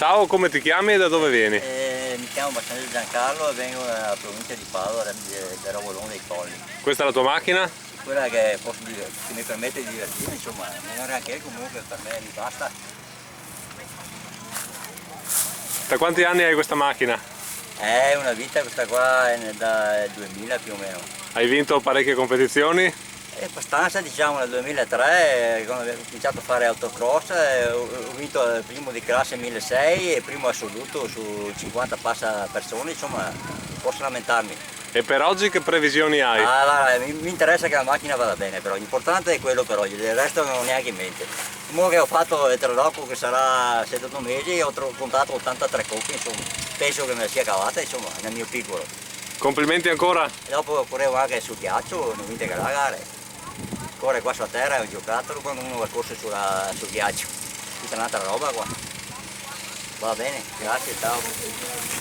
Ciao, come ti chiami e da dove vieni? Mi chiamo Bassano Giancarlo e vengo dalla provincia di Padova, da Rovolone dei Colli. Questa è la tua macchina? Quella che, che mi permette di divertirmi, insomma, non è anche comunque per me mi basta. Da quanti anni hai questa macchina? È una vita questa qua, è dal 2000 più o meno. Hai vinto parecchie competizioni? È abbastanza, diciamo, nel 2003, quando ho cominciato a fare autocross, ho vinto il primo di classe 1600 e primo assoluto su 50 passa persone, insomma, non posso lamentarmi. E per oggi che previsioni hai? Guarda, mi interessa che la macchina vada bene, però l'importante è quello per oggi, del resto non ho neanche in mente. Comunque ho fatto il trasloco che sarà 7-8 mesi e ho contato 83 copie, insomma, penso che me la sia cavata, insomma, nel mio piccolo. Complimenti ancora! E dopo correvo anche sul ghiaccio, non vince che la gara. Corre qua sulla terra è un giocattolo quando uno va a corso sul ghiaccio. Tutta un'altra roba qua. Va bene, grazie, ciao.